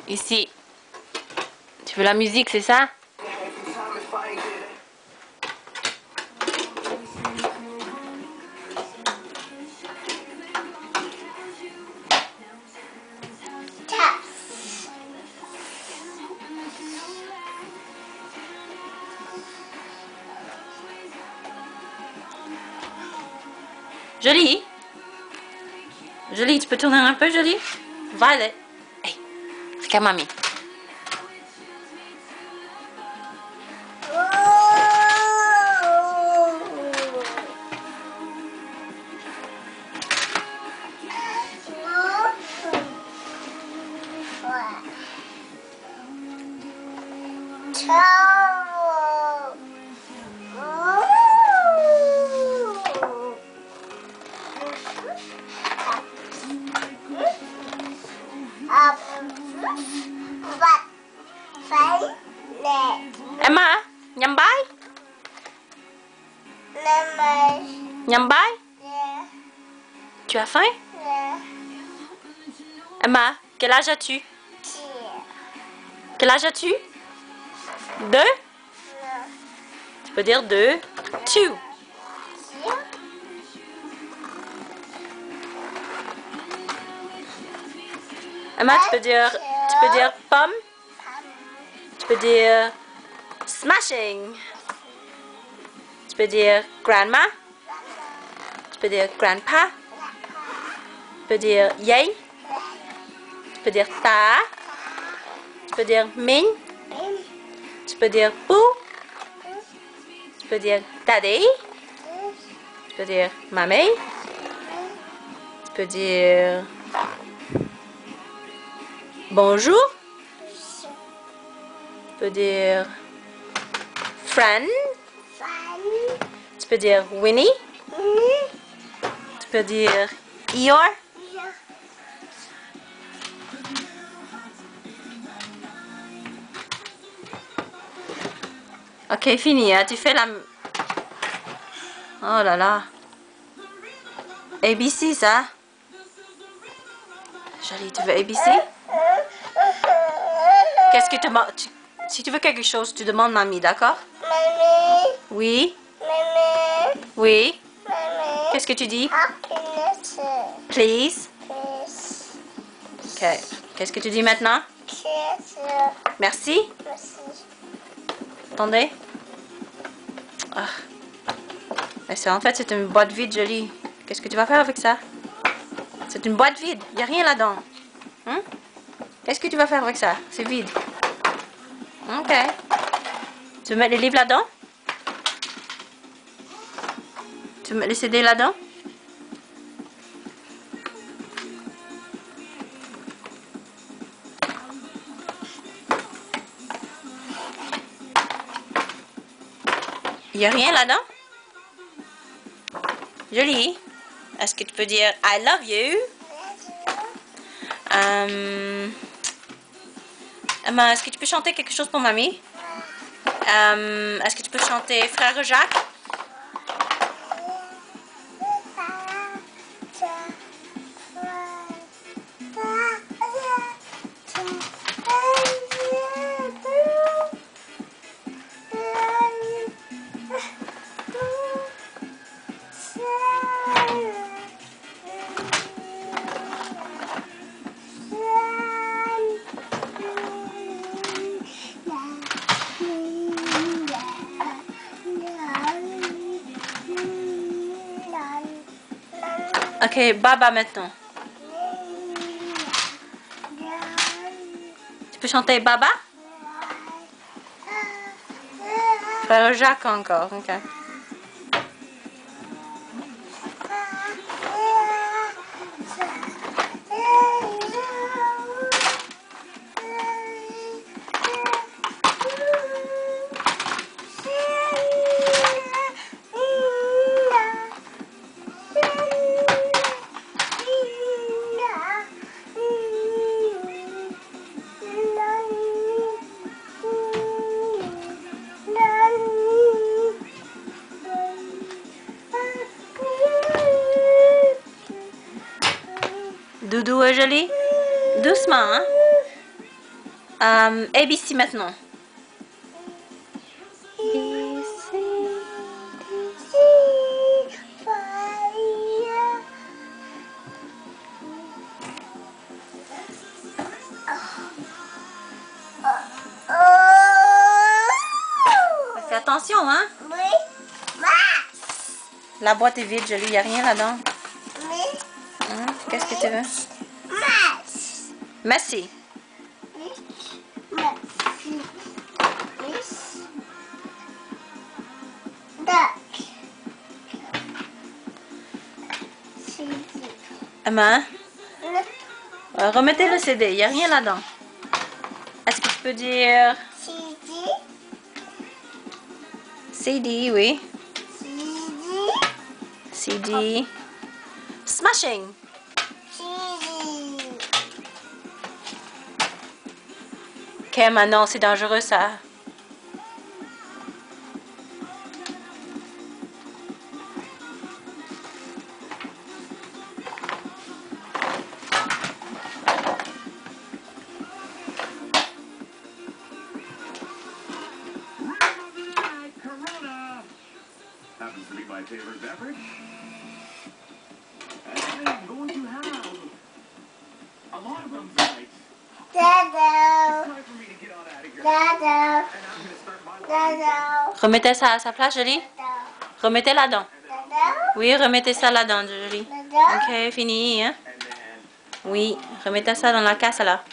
Ici. Tu veux la musique, c'est ça? Jolie. Jolie, tu peux tourner un peu, Jolie? Violet. Hey, regarde mamie. Emma, nhắm bái. Nhắm bái. Tu as faim? Emma, quel âge as-tu? Quel âge as-tu? 2? Tu peux dire 2. 2. Emma, tu peux dire pomme. Tu peux dire smashing. Tu peux dire grandma. Tu peux dire grandpa. Tu peux dire yay. Tu peux dire ta. Tu peux dire min. Tu peux dire pou. Tu peux dire daddy. Tu peux dire mamie. Tu peux dire bonjour. Tu peux dire friend. Tu peux dire Winnie. Tu peux dire Eeyore. Ok, fini, hein? Tu fais la... Oh là là. ABC, ça? Jolie, tu veux ABC? Qu'est-ce que tu demandes? Si tu veux quelque chose, tu demandes mamie, d'accord? Mamie. Oui? Mamie. Oui? Mamie. Qu'est-ce que tu dis? Happiness. Please? Please. Ok. Qu'est-ce que tu dis maintenant? Kiss. Merci? Merci. Attendez. Ah. Mais ça, en fait, c'est une boîte vide, Jolie. Qu'est-ce que tu vas faire avec ça? C'est une boîte vide. Il n'y a rien là-dedans. Hein? Qu'est-ce que tu vas faire avec ça? C'est vide. Ok. Tu veux mettre les livres là-dedans? Tu veux mettre les CD là-dedans? Il n'y a rien là-dedans? Jolie. Est-ce que tu peux dire I love you? Emma, est-ce que tu peux chanter quelque chose pour mamie? Est-ce que tu peux chanter Frère Jacques? Ok, Baba maintenant. Tu peux chanter Baba? Frère Jacques encore, ok. Jolie? Doucement, hein? ABC maintenant. Fais attention, hein? Oui. Max. La boîte est vide, Jolie. Il n'y a rien là-dedans. Oui. Hein? Qu'est-ce que tu veux? Max. Merci. Emma, remettez le CD. Il n'y a rien là-dedans. Est-ce que tu peux dire CD, oui. CD. Smashing. Ok, maintenant, c'est dangereux ça. Happens to be my favorite beverage. And I'm going to have a lot of them tonight. Dado. Time for me to get on out of here. Dado. And I'm going to start my Dado. Remettez ça à sa place, Jolie. Remettez là-dedans. Dado. Oui, remettez ça là-dedans, Jolie. Dado. Ok, fini, hein? and then Oui, remettez ça dans la casse là.